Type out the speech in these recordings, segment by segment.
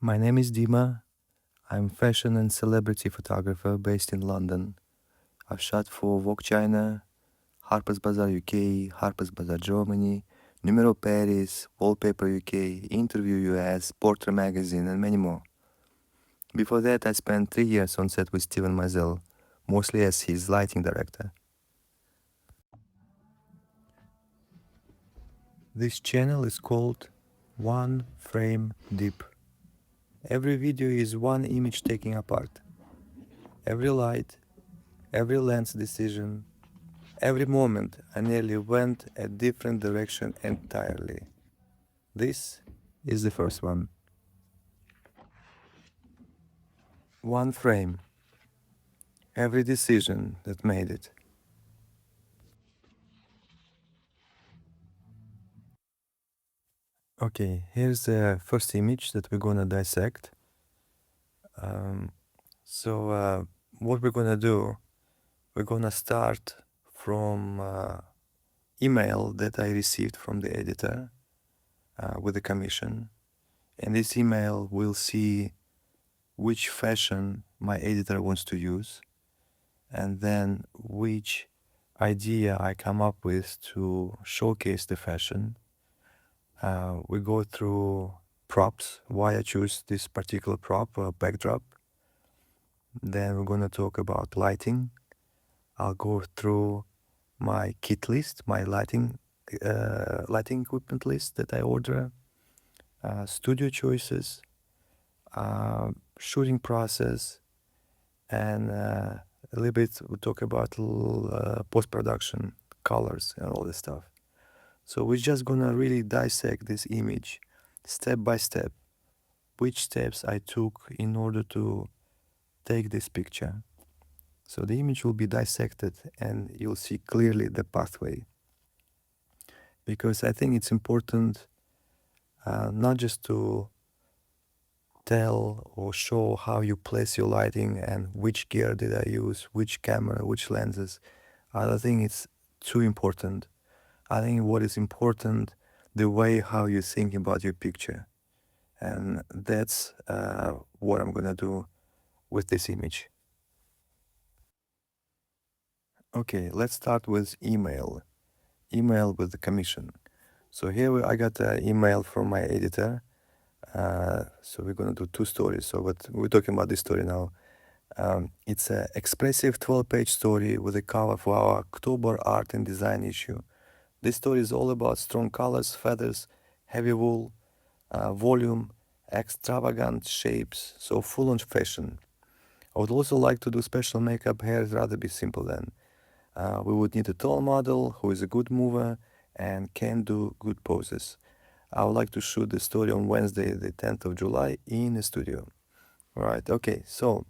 My name is Dima. I'm fashion and celebrity photographer based in London. I've shot for Vogue China, Harper's Bazaar UK, Harper's Bazaar Germany, Numero Paris, Wallpaper UK, Interview US, Portrait Magazine, and many more. Before that, I spent 3 years on set with Steven Meisel, mostly as his lighting director. This channel is called One Frame Deep. Every video is one image taken apart. Every light, every lens decision, every moment I nearly went a different direction entirely. This is the first one. One frame. Every decision that made it. Okay, here's the first image that we're gonna dissect. So what we're gonna do, we're gonna start from email that I received from the editor with the commission. And this email will see which fashion my editor wants to use, and then which idea I come up with to showcase the fashion. We go through props, why I choose this particular prop or backdrop. Then we're going to talk about lighting. I'll go through my kit list, my lighting equipment list that I order, studio choices, shooting process, and a little bit we'll talk about post-production, colors, and all this stuff. So we're just gonna really dissect this image step by step, which steps I took in order to take this picture. So the image will be dissected and you'll see clearly the pathway. Because I think it's important not just to tell or show how you place your lighting and which gear did I use, which camera, which lenses. I don't think it's too important. I think what is important, the way how you think about your picture. And that's what I'm gonna do with this image. Okay, let's start with email. Email with the commission. So here I got an email from my editor. So we're gonna do two stories. So what we're talking about this story now. It's an expressive 12-page story with a cover for our October art and design issue. This story is all about strong colors, feathers, heavy wool, volume, extravagant shapes, so full on fashion. I would also like to do special makeup. Hair is rather be simple then. We would need a tall model who is a good mover and can do good poses. I would like to shoot the story on Wednesday, the 10th of July in the studio. All right, okay, so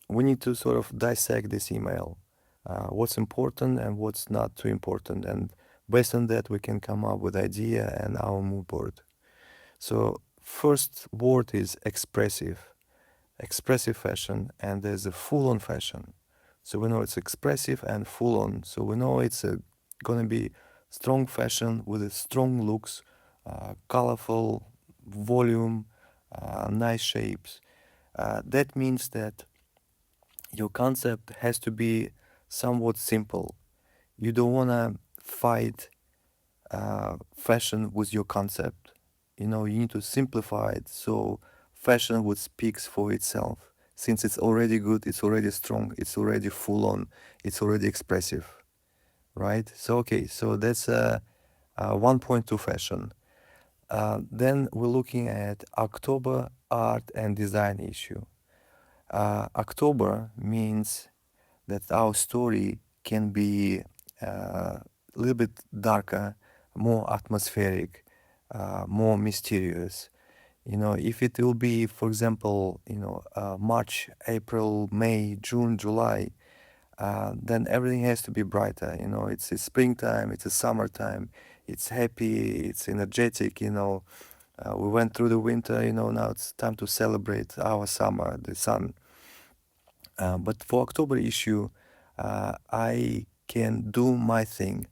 we need to sort of dissect this email. What's important and what's not too important. And based on that, we can come up with idea and our mood board. So first word is expressive. Expressive fashion, and there's a full-on fashion. So we know it's expressive and full-on. So we know it's gonna be strong fashion with a strong looks, colorful volume, nice shapes. That means that your concept has to be somewhat simple. You don't wanna fight fashion with your concept. You know, you need to simplify it so fashion would speaks for itself. Since it's already good, it's already strong, it's already full on, it's already expressive, right? So okay, so that's 1.2 fashion. Then we're looking at October art and design issue. October means that our story can be a little bit darker, more atmospheric, more mysterious. You know, if it will be, for example, March, April, May, June, July, then everything has to be brighter. You know, it's a springtime, it's a summertime, it's happy, it's energetic. We went through the winter. Now it's time to celebrate our summer, the sun. But for October issue, I can do my thing,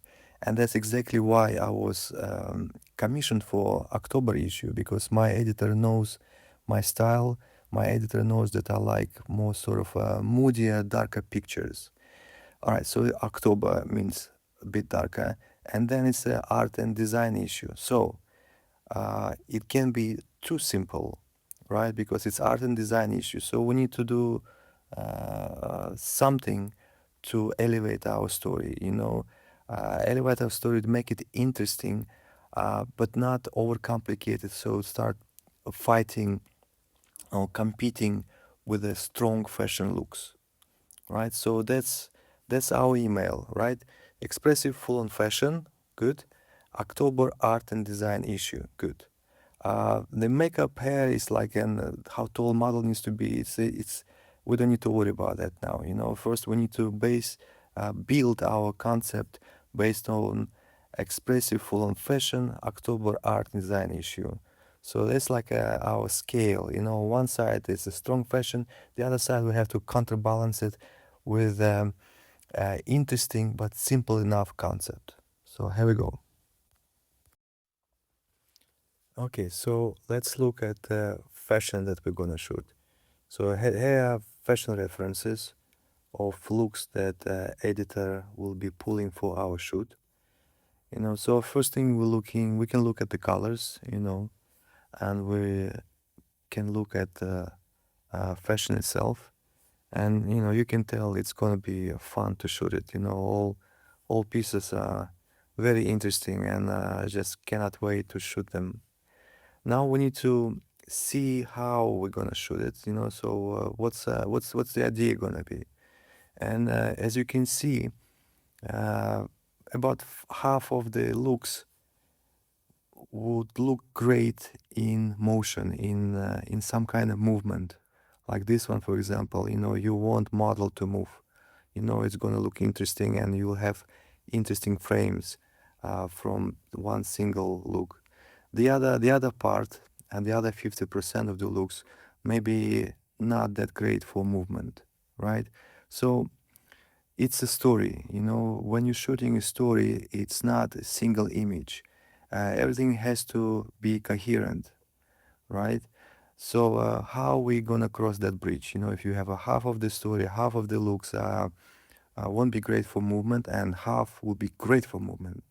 And that's exactly why I was commissioned for October issue, because my editor knows my style. My editor knows that I like more sort of moodier, darker pictures. All right, so October means a bit darker, and then it's an art and design issue. So it can be too simple, right? Because it's art and design issue. So we need to do something to elevate our story, elevate our story to make it interesting, but not overcomplicated. So start fighting or competing with the strong fashion looks, right? So that's our email, right? Expressive, full on fashion, good. October art and design issue, good. The makeup hair is like an how tall model needs to be. It's we don't need to worry about that now. First we need to build our concept based on expressive, full on fashion, October art and design issue. So that's like our scale. One side is a strong fashion, the other side we have to counterbalance it with interesting but simple enough concept. So here we go. Okay, so let's look at the fashion that we're gonna shoot. So here are fashion references of looks that editor will be pulling for our shoot. So first thing we can look at the colors, and we can look at the fashion itself, and you can tell it's gonna be fun to shoot it. All pieces are very interesting, and I just cannot wait to shoot them. Now we need to see how we're gonna shoot it. So what's the idea gonna be? And as you can see, uh, about half of the looks would look great in motion, in some kind of movement, like this one, for example. You want model to move. It's gonna look interesting, and you'll have interesting frames from one single look. The other part and the other 50% of the looks may be not that great for movement, right? So it's a story. When you're shooting a story, it's not a single image. Everything has to be coherent, right? So how we gonna cross that bridge? If you have a half of the story, half of the looks won't be great for movement, and half will be great for movement.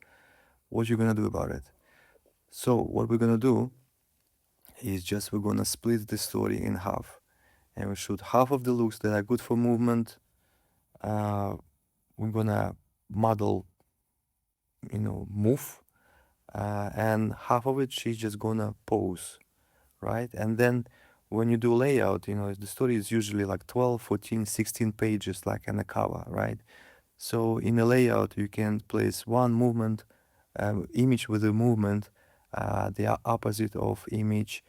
What you gonna do about it? So what we're gonna do is just we're gonna split the story in half, and we shoot half of the looks that are good for movement. Uh, we're gonna model, move, and half of it she's just gonna pose, right? And then when you do layout, the story is usually like 12, 14, 16 pages, like in a cover, right? So in a layout, you can place one movement, image with a movement, the opposite of image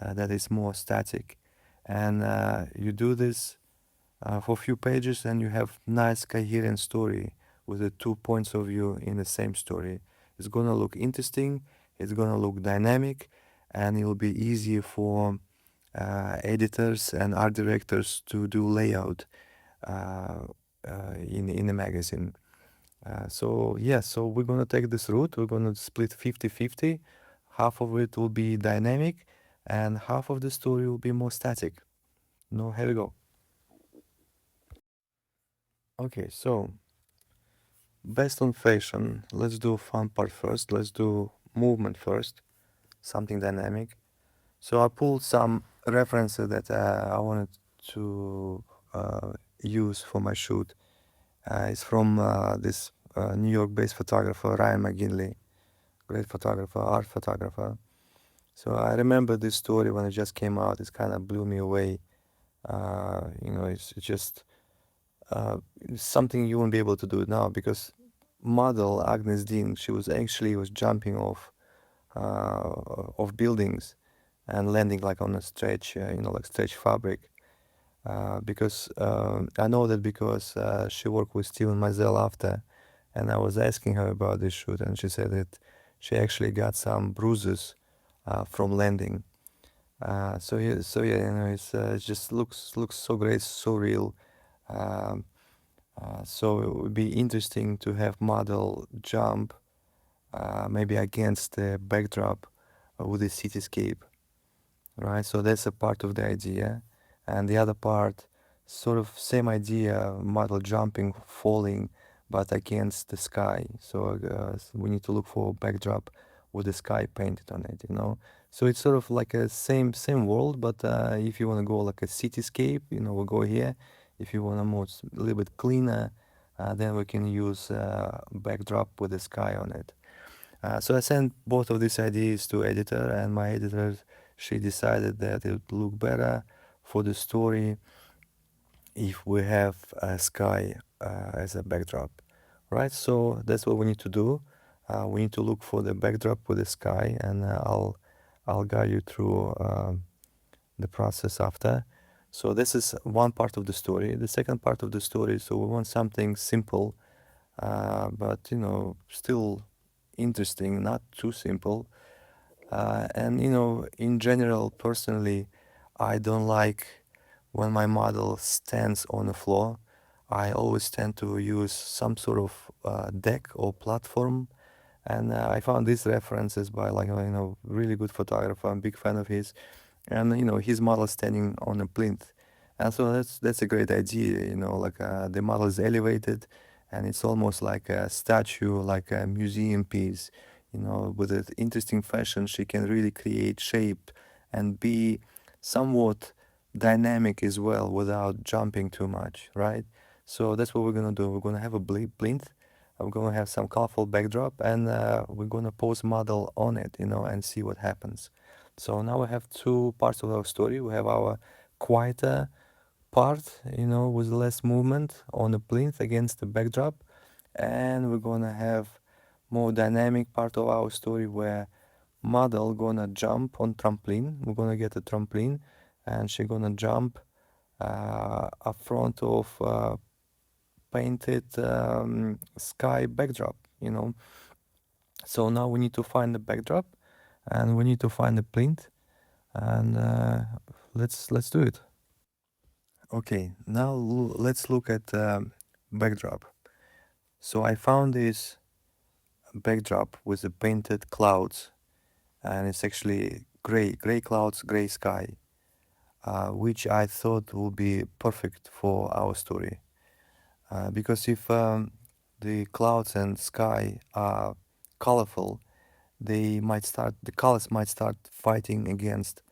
that is more static. And you do this for a few pages, and you have nice coherent story with the 2 points of view in the same story. It's gonna look interesting, it's gonna look dynamic, and it'll be easier for editors and art directors to do layout uh, in the magazine. So yeah, so we're gonna take this route. We're gonna split 50-50. Half of it will be dynamic, and half of the story will be more static. Here we go. Okay, so based on fashion, let's do fun part first. Let's do movement first, something dynamic. So I pulled some references that I wanted to use for my shoot. It's from this New York-based photographer, Ryan McGinley, great photographer, art photographer. So I remember this story when it just came out. It kind of blew me away. It's just something you won't be able to do now, because model Agnes Dean, she was jumping off of buildings and landing like on a stretch, like stretch fabric. Because I know that because she worked with Steven Meisel after, and I was asking her about this shoot, and she said that she actually got some bruises from landing. So yeah, it just looks so great, so real. Um, so it would be interesting to have model jump maybe against the backdrop with the cityscape, right? So that's a part of the idea. And the other part, sort of same idea, model jumping, falling, but against the sky. So we need to look for backdrop with the sky painted on it, you know? So it's sort of like a same world, but if you want to go like a cityscape, you know, we'll go here. If you want to more a little bit cleaner, then we can use backdrop with the sky on it. So I sent both of these ideas to editor, and my editor, she decided that it would look better for the story if we have a sky as a backdrop, right? So that's what we need to do. We need to look for the backdrop with the sky, and I'll guide you through the process after. So this is one part of the story. The second part of the story, so we want something simple, but you know, still interesting, not too simple. And you know, in general, personally, I don't like when my model stands on the floor. I always tend to use some sort of deck or platform. And I found these references by like, you know, really good photographer. I'm a big fan of his. And you know, his model standing on a plinth. And so that's a great idea, you know, like the model is elevated and it's almost like a statue, like a museum piece, you know, with an interesting fashion. She can really create shape and be somewhat dynamic as well without jumping too much, right? So that's what we're gonna do. We're gonna have a plinth. We're gonna have some colorful backdrop, and we're gonna pose model on it, you know, and see what happens. So now we have two parts of our story. We have our quieter part, you know, with less movement on the plinth against the backdrop, and we're gonna have more dynamic part of our story where model gonna jump on trampoline. We're gonna get a trampoline, and she gonna jump up front of painted sky backdrop, you know. So now we need to find the backdrop, and we need to find the plinth, and let's do it. Okay, now let's look at backdrop. So I found this backdrop with the painted clouds, and it's actually gray clouds, gray sky, which I thought would be perfect for our story. Because if the clouds and sky are colorful, the colors might start fighting against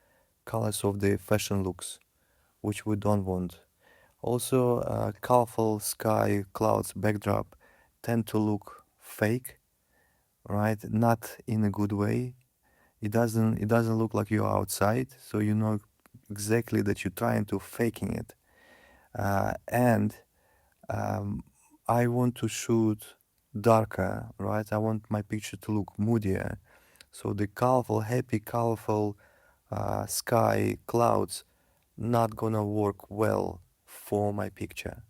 colors of the fashion looks, which we don't want. Also, colorful sky clouds backdrop tend to look fake, right? Not in a good way. It doesn't look like you're outside, so you know exactly that you're trying to faking it. And um, I want to shoot darker, right? I want my picture to look moodier. So the colorful, happy, colorful sky clouds not gonna work well for my picture.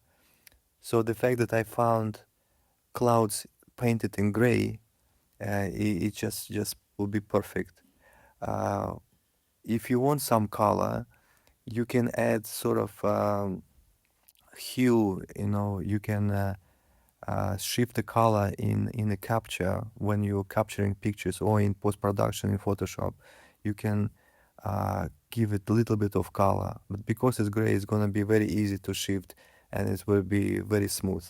So the fact that I found clouds painted in gray, it just will be perfect. Uh, if you want some color, you can add sort of hue. You know, you can shift the color in the capture when you're capturing pictures or in post production in Photoshop. You can give it a little bit of color, but because it's gray, it's gonna be very easy to shift, and it will be very smooth.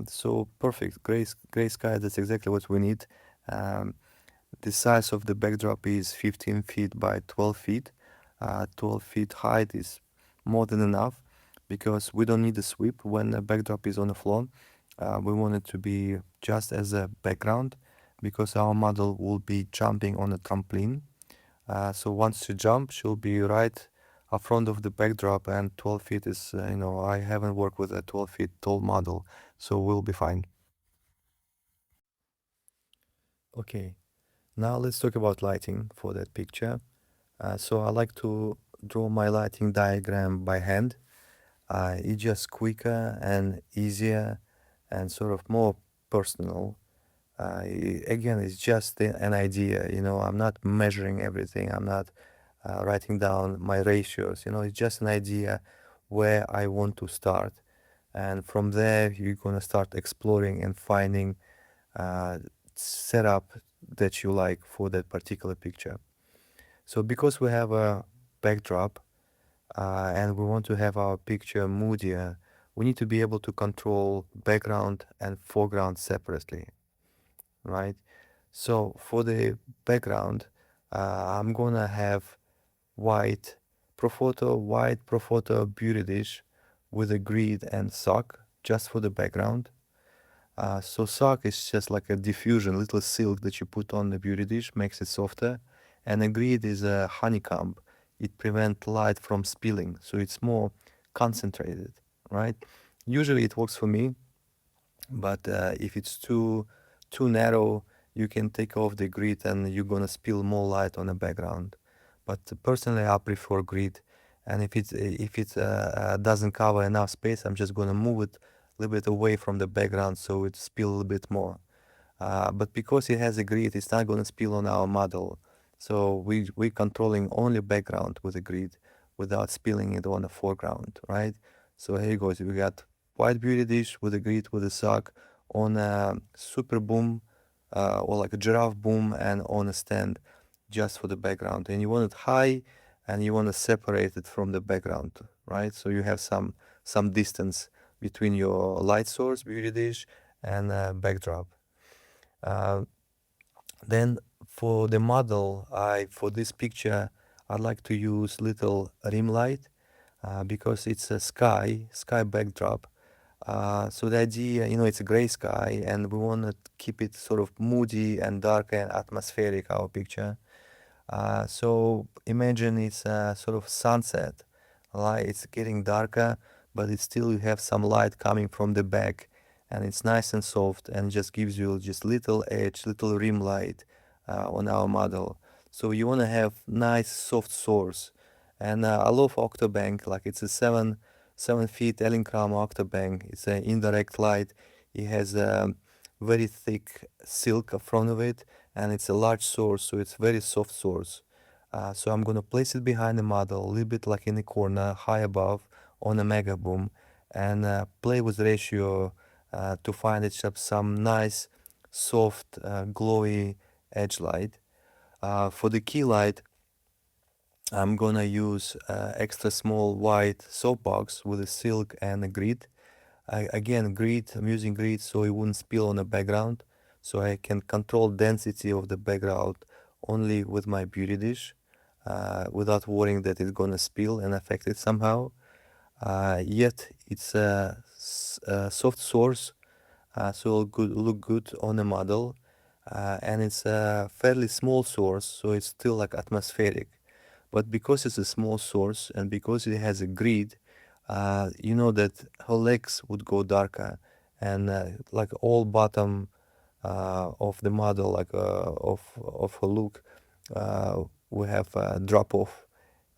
So perfect, gray sky. That's exactly what we need. Um, the size of the backdrop is 15 feet by 12 feet. 12 feet height is more than enough because we don't need a sweep when the backdrop is on the floor. We want it to be just as a background because our model will be jumping on a trampoline. So once she jumps, she'll be right up front of the backdrop, and 12 feet is, you know, I haven't worked with a 12 feet tall model, so we'll be fine. Okay, now let's talk about lighting for that picture. So I like to draw my lighting diagram by hand. It's just quicker and easier and sort of more personal. Again, it's just an idea, you know, I'm not measuring everything. I'm not writing down my ratios, you know, it's just an idea where I want to start. And from there, you're going to start exploring and finding uh, setup that you like for that particular picture. So because we have a backdrop and we want to have our picture moodier, we need to be able to control background and foreground separately, right? So for the background, I'm gonna have white white Profoto beauty dish with a grid and sock just for the background. So sock is just like a diffusion, little silk that you put on the beauty dish, makes it softer. And a grid is a honeycomb. It prevents light from spilling, so it's more concentrated, right? Usually it works for me, but if it's too narrow, you can take off the grid and you're gonna spill more light on the background. But personally, I prefer grid, and if it doesn't cover enough space, I'm just gonna move it a little bit away from the background so it spill a little bit more. But because it has a grid, it's not gonna spill on our model. So we're controlling only background with a grid without spilling it on the foreground, right? So here goes. We got white beauty dish with a grid with a sock on a super boom or like a giraffe boom and on a stand just for the background. And you want it high and you want to separate it from the background, right? So you have some distance between your light source, beauty dish, and backdrop. Uh, then for the model, for this picture, I'd like to use little rim light because it's a sky backdrop. So the idea, it's a gray sky, and we want to keep it sort of moody and dark and atmospheric, our picture. So imagine it's a sort of sunset. Light, it's getting darker, but it still you have some light coming from the back, and it's nice and soft, and just gives you just little edge, little rim light on our model. So you want to have nice soft source, and I love Octobank, like it's a 7 feet Elinchrom Octobank. It's an indirect light. It has a very thick silk in front of it, and it's a large source, so it's very soft source. So I'm gonna place it behind the model, a little bit like in the corner, high above, on a mega boom, and play with ratio to find it some nice, soft, glowy edge light. For the key light, I'm gonna use extra small white softbox with a silk and a grid. Again, grid, I'm using grid so it wouldn't spill on the background. So I can control density of the background only with my beauty dish without worrying that it's gonna spill and affect it somehow. Yet it's a soft source, so it'll look good on the model. And it's a fairly small source, so it's still like atmospheric. But because it's a small source and because it has a grid, you know that her legs would go darker, and like all bottom of the model, like of her look, we have a drop off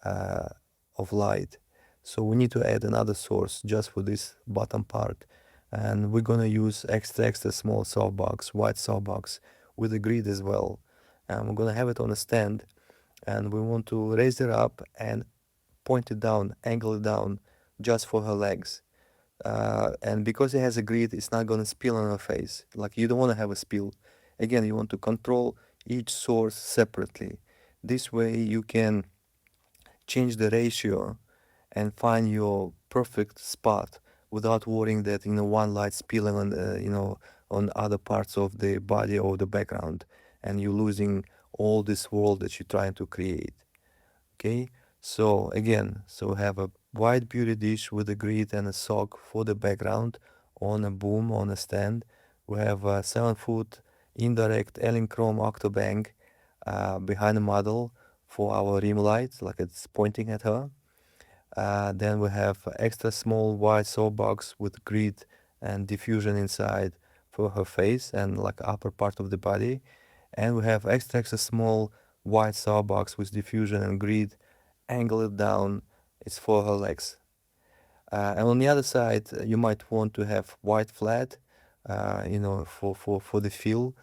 uh, of light. So we need to add another source just for this bottom part, and we're gonna use extra small softbox, white softbox with a grid as well, and we're gonna have it on a stand, and we want to raise it up and point it down, angle it down, just for her legs. And because it has a grid, it's not gonna spill on her face. Like you don't want to have a spill. Again, you want to control each source separately. This way you can change the ratio and find your perfect spot without worrying that one light spilling on on other parts of the body or the background, and you're losing all this world that you're trying to create. Okay, so again, so have a white beauty dish with a grid and a sock for the background on a boom on a stand. We have a 7 foot indirect Elinchrom Octobank behind the model for our rim light, like it's pointing at her. Then we have extra small white softbox with grid and diffusion inside for her face and like upper part of the body. And we have extra small white softbox with diffusion and grid, angle it down. It's for her legs. And on the other side, you might want to have white flat, for the fill.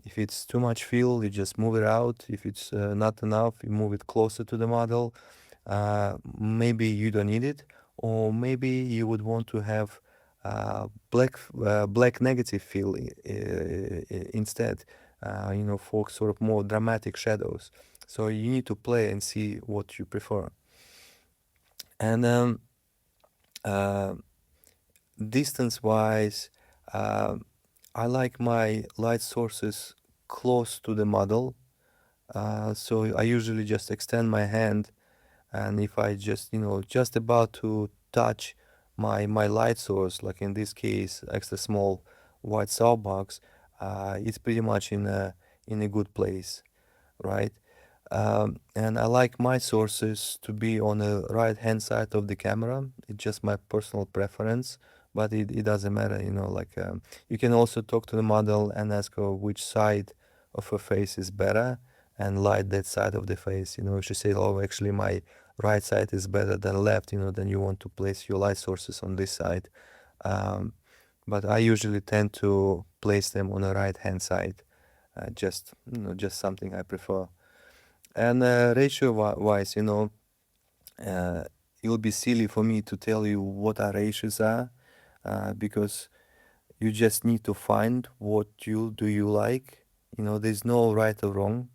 If it's too much fill, you just move it out. If it's not enough, you move it closer to the model. Maybe you don't need it, or maybe you would want to have black negative fill instead. for sort of more dramatic shadows. So you need to play and see what you prefer. And uh, distance-wise, I like my light sources close to the model. So I usually just extend my hand, and if I just, just about to touch my light source, like in this case, extra small white softbox, it's pretty much in a good place, right? And I like my sources to be on the right hand side of the camera. It's just my personal preference, but it doesn't matter, like you can also talk to the model and ask her which side of her face is better and light that side of the face. If she says, oh, actually my right side is better than left, then you want to place your light sources on this side. Um, but I usually tend to place them on the right hand side. Just something I prefer. And ratio wise, uh, it will be silly for me to tell you what our ratios are, because you just need to find what you like. There's no right or wrong.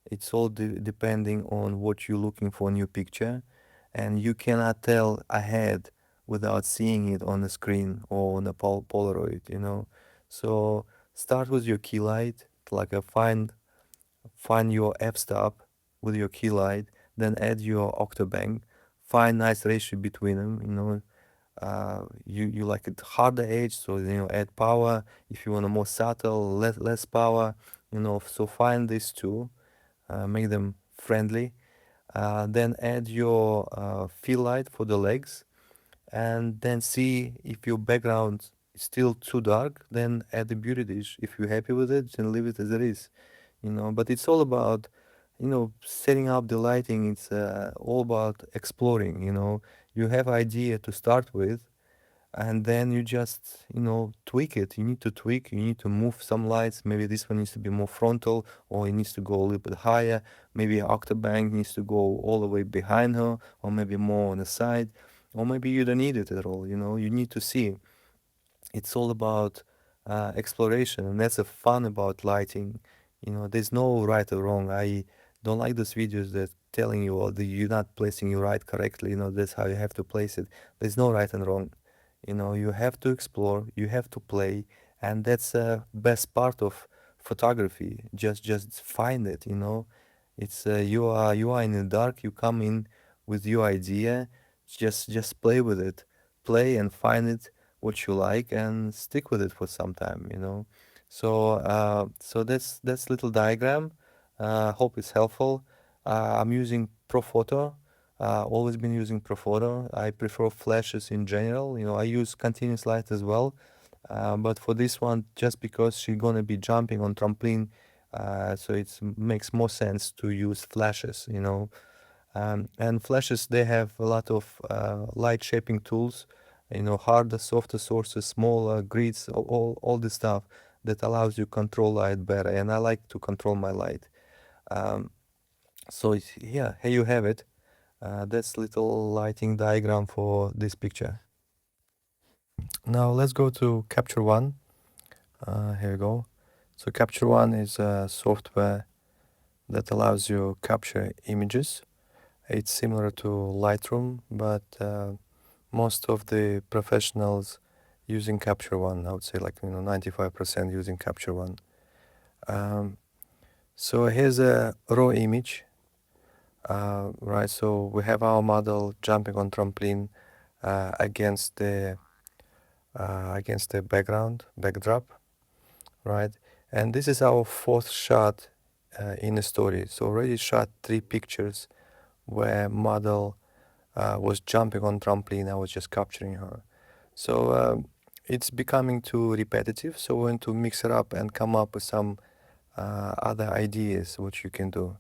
It's all depending on what you're looking for in your picture, and you cannot tell ahead without seeing it on the screen or on a Polaroid. So start with your key light, like a find your f-stop with your key light, then add your octobank, find nice ratio between them. You like it harder edge, so add power. If you want a more subtle, less power, so find these two, make them friendly. Then add your fill light for the legs, and then see if your background is still too dark, then add the beauty dish. If you're happy with it, then leave it as it is. But it's all about, setting up the lighting. It's all about exploring. You have idea to start with, and then you just, tweak it. You need to tweak, you need to move some lights. Maybe this one needs to be more frontal, or it needs to go a little bit higher. Maybe octobank needs to go all the way behind her, or maybe more on the side, or maybe you don't need it at all. You need to see. It's all about exploration, and that's the fun about lighting. There's no right or wrong. I don't like those videos that telling you, oh, you're not placing your light correctly. That's how you have to place it. There's no right and wrong. You have to explore, you have to play, and that's the best part of photography. Just find it. It's you are in the dark. You come in with your idea. Just play with it, play and find it what you like, and stick with it for some time. So that's little diagram. Hope it's helpful. I'm using Profoto. Always been using Profoto. I prefer flashes in general. I use continuous light as well. But for this one, just because she's gonna be jumping on trampoline, so it makes more sense to use flashes. And flashes, they have a lot of light shaping tools, harder, softer sources, smaller grids, all this stuff that allows you control light better. And I like to control my light. Um, yeah, here you have it. That's little lighting diagram for this picture. Now let's go to Capture One. Here we go. So Capture One is a software that allows you capture images. It's similar to Lightroom, but most of the professionals using Capture One, I would say, like 95% using Capture One. So here's a raw image. Right, so we have our model jumping on trampoline against the backdrop, right? And this is our fourth shot in the story. So already shot 3 pictures where model was jumping on trampoline. I was just capturing her. So it's becoming too repetitive. So we want to mix it up and come up with some other ideas what you can do.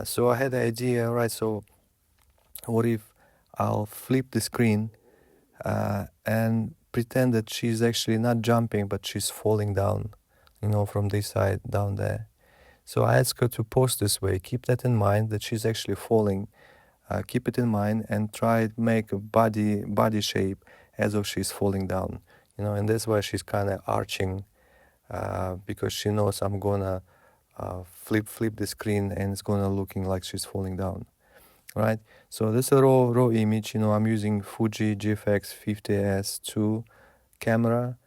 So I had the idea, right? So what if I'll flip the screen and pretend that she's actually not jumping, but she's falling down, from this side down there. So I ask her to pose this way. Keep that in mind, that she's actually falling. Keep it in mind and try to make a body shape as if she's falling down. And that's why she's kind of arching because she knows I'm gonna flip the screen and it's gonna looking like she's falling down, right? So this is a raw image. I'm using Fuji GFX 50S2 camera.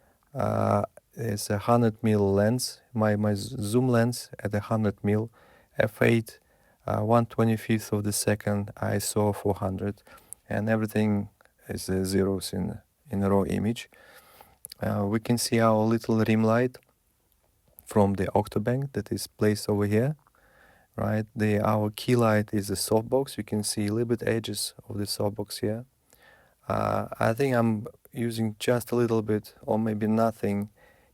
It's a 100mm lens. My zoom lens at a 100mm f8, 1/25th of the second, ISO 400, and everything is zeros in a raw image. We can see our little rim light from the octobank that is placed over here, right? Our key light is a softbox. You can see a little bit edges of the softbox here. I think I'm using just a little bit or maybe nothing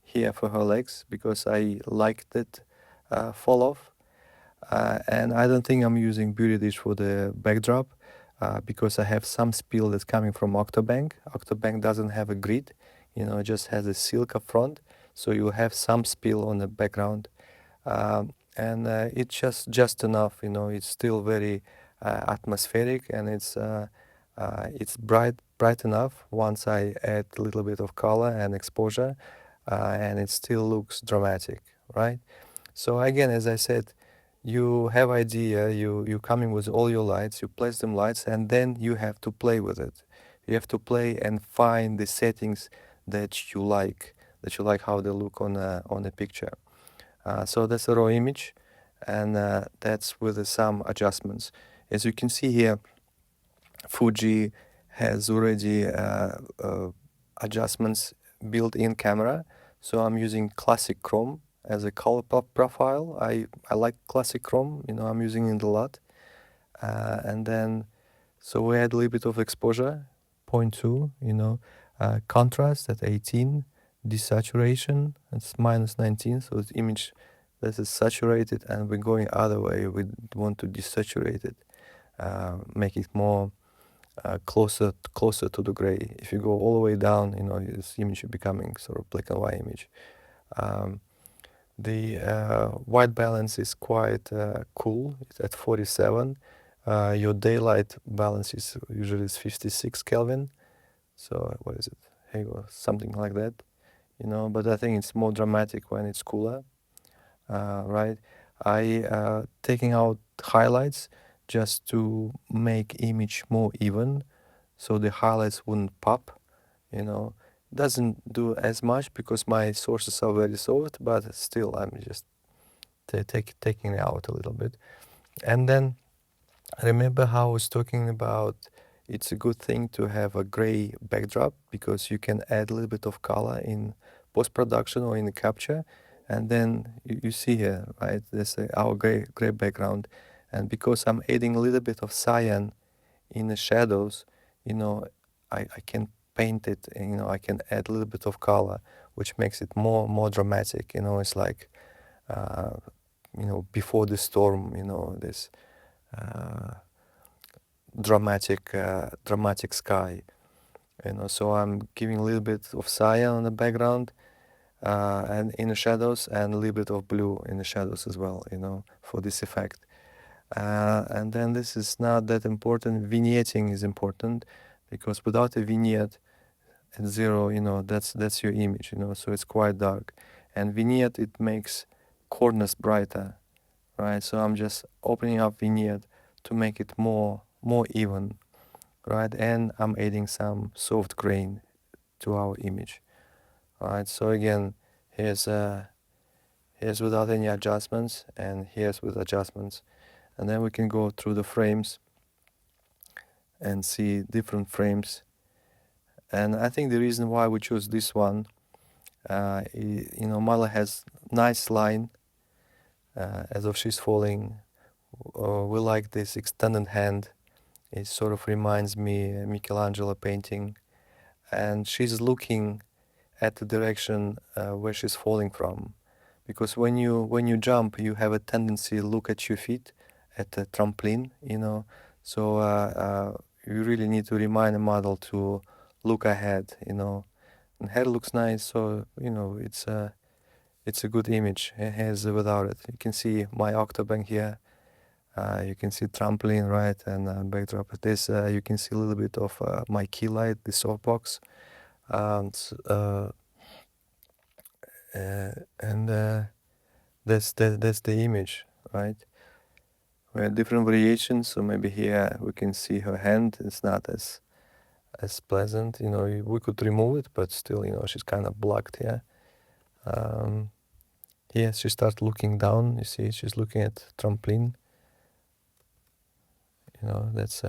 here for her legs because I liked it fall off. And I don't think I'm using Beauty Dish for the backdrop because I have some spill that's coming from octobank. Octobank doesn't have a grid, it just has a silk up front. So you have some spill on the background. And it's just enough, it's still very atmospheric, and it's bright enough once I add a little bit of color and exposure, and it still looks dramatic, right? So again, as I said, you have idea, you come in with all your lights, you place them lights, and then you have to play with it. You have to play and find the settings that you like how they look on a picture. So that's a raw image, and that's with some adjustments. As you can see here, Fuji has already adjustments built in camera. So I'm using classic chrome as a color profile. I like classic chrome, I'm using it a lot. And then, so we add a little bit of exposure, 0.2, contrast at 18, desaturation, it's -19, so the image that is saturated, and we're going other way. We want to desaturate it, make it more closer to the gray. If you go all the way down, this image is becoming sort of black and white image. The white balance is quite cool. It's at 47. Your daylight balance is usually 56 Kelvin. So what is it? Here you go, something like that. But I think it's more dramatic when it's cooler, right? I taking out highlights just to make image more even, so the highlights wouldn't pop. Doesn't do as much because my sources are very soft, but still I'm just taking it out a little bit. And then remember how I was talking about it's a good thing to have a gray backdrop because you can add a little bit of color in post-production or in the capture, and then you see here, right, there's our gray background, and because I'm adding a little bit of cyan in the shadows, I can paint it, and I can add a little bit of color, which makes it more dramatic. It's like before the storm, this dramatic sky. So I'm giving a little bit of cyan on the background and in the shadows, and a little bit of blue in the shadows as well, for this effect. And then this is not that important. Vignetting is important because without a vignette at zero, that's your image, so it's quite dark. And vignette, it makes corners brighter, right? So I'm just opening up vignette to make it more even, right? And I'm adding some soft grain to our image, right? So again, here's without any adjustments, and here's with adjustments. And then we can go through the frames and see different frames. And I think the reason why we choose this one, Mala has nice line as if she's falling. We like this extended hand. It sort of reminds me Michelangelo painting, and she's looking at the direction where she's falling from, because when you jump, you have a tendency to look at your feet at the trampoline, so you really need to remind a model to look ahead, and head looks nice, so it's a good image. It has without it. You can see my octobank here. You can see trampoline, right, and backdrop. This you can see a little bit of my key light, the softbox, and And that's the image, right? We have different variations, so maybe here we can see her hand. It's not as pleasant, you know. We could remove it, but still, you know, she's kind of blocked here. Here she starts looking down. You see, she's looking at trampoline. You know, that's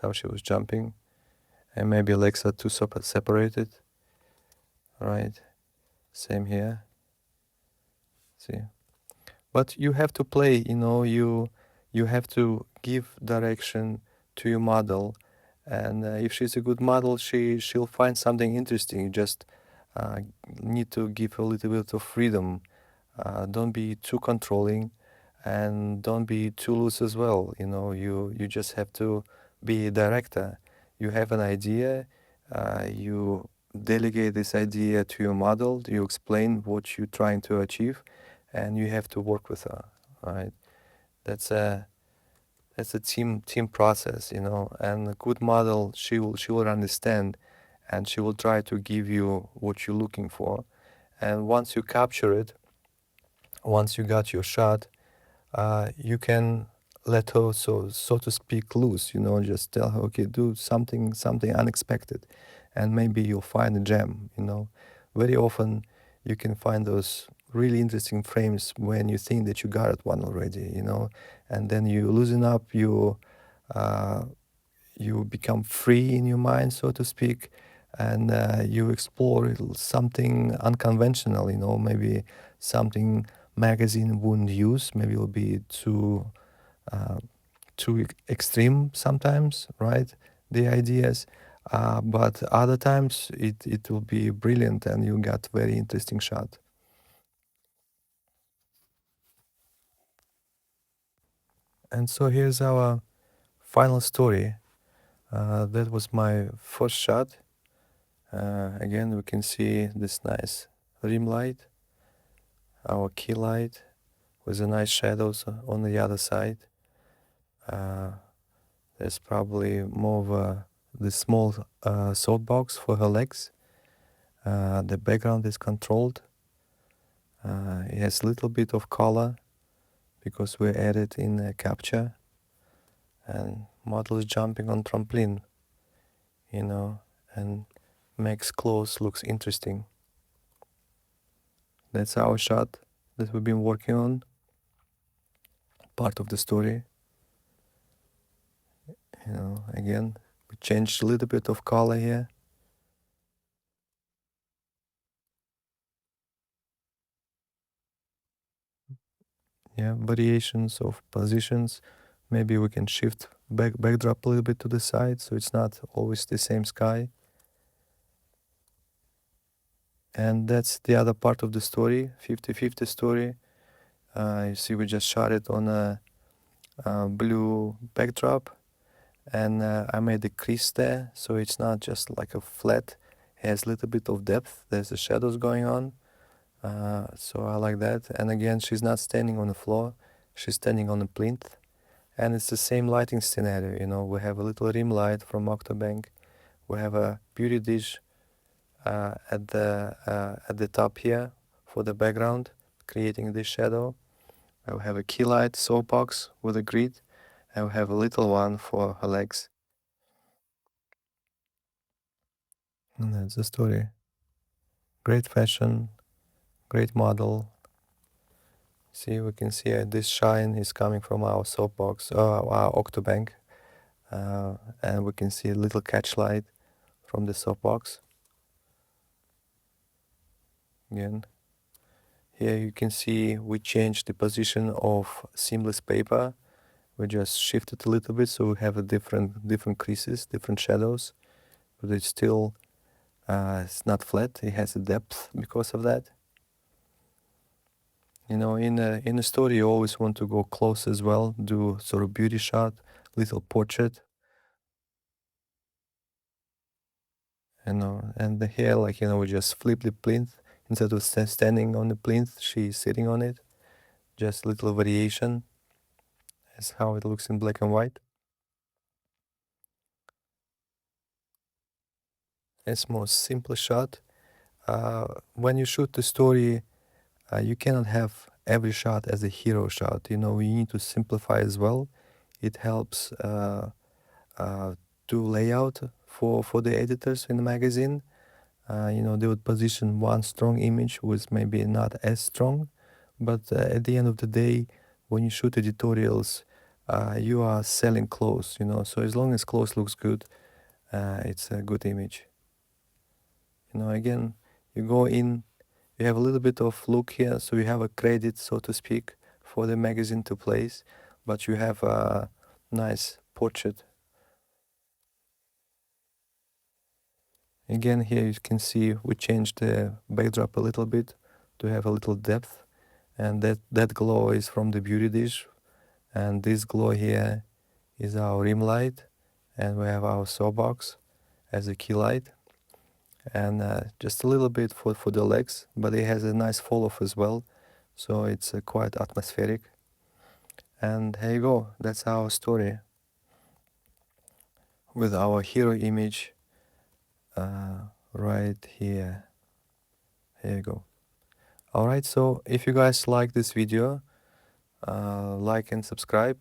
how she was jumping, and maybe legs are too separated, right? Same here. See, but you have to play. You know, you have to give direction to your model, and if she's a good model, she'll find something interesting. You just uh, need to give her a little bit of freedom. Don't be too controlling, and don't be too loose as well. You know, you just have to be a director. You have an idea, you delegate this idea to your model, you explain what you're trying to achieve, and you have to work with her, right? That's a team process, you know. And a good model, she will understand, and she will try to give you what you're looking for. And once you capture it, once you got your shot, you can let her, so to speak, loose. You know, just tell her, okay, do something unexpected, and maybe you'll find a gem. You know, very often you can find those really interesting frames when you think that you got it one already. You know, and then you loosen up, uh, you become free in your mind, so to speak, and you explore something unconventional. You know, maybe something magazine wouldn't use. Maybe it'll be uh, too extreme sometimes, right? The ideas, but other times it will be brilliant, and you got very interesting shot. And so here's our final story. That was my first shot. Again, we can see this nice rim light, our key light, with the nice shadows on the other side. Uh, there's probably more of the small softbox for her legs. The background is controlled. It has a little bit of color because we added in a capture. And model is jumping on trampoline, you know, and makes clothes looks interesting. That's our shot that we've been working on, part of the story. You know, again, we changed a little bit of color here. Yeah, variations of positions. Maybe we can shift backdrop a little bit to the side, so it's not always the same sky. And that's the other part of the story, 50-50 story. You see, we just shot it on a blue backdrop, and I made a crease there, so it's not just like a flat. It has a little bit of depth. There's the shadows going on, so I like that. And again, she's not standing on the floor; she's standing on a plinth, and it's the same lighting scenario. You know, we have a little rim light from Octobank. We have a beauty dish at the top here for the background, creating this shadow. We have a key light soapbox with a grid, and we have a little one for her legs. And that's the story. Great fashion, great model. See, we can see this shine is coming from our soapbox, our Octobank, and we can see a little catch light from the soapbox. Again, here you can see we changed the position of seamless paper. We just shifted a little bit, so we have a different creases, different shadows, but it's not flat. It has a depth because of that. You know, in a story, you always want to go close as well, do sort of beauty shot, little portrait, you know. And the hair, like, you know, we just flip the plinth. Instead of standing on the plinth, she's sitting on it. Just little variation. That's how it looks in black and white. It's more simple shot. When you shoot the story You cannot have every shot as a hero shot. You know, you need to simplify as well. It helps to layout for the editors in the magazine. You know, they would position one strong image with maybe not as strong, but at the end of the day, when you shoot editorials, you are selling clothes, you know, so as long as clothes looks good, it's a good image. You know, again, you go in, you have a little bit of look here, so you have a credit, so to speak, for the magazine to place, but you have a nice portrait. Again, here you can see we changed the backdrop a little bit to have a little depth, and that glow is from the beauty dish, and this glow here is our rim light, and we have our softbox as a key light, and just a little bit for the legs, but it has a nice fall off as well, so it's quite atmospheric. And here you go, that's our story with our hero image right here. Here you go. Alright, so if you guys like this video, like and subscribe.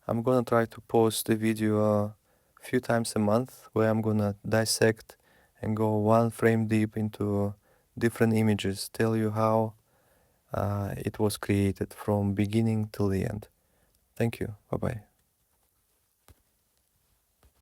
I'm gonna try to post the video a few times a month where I'm gonna dissect and go one frame deep into different images, tell you how it was created from beginning till the end. Thank you. Bye bye.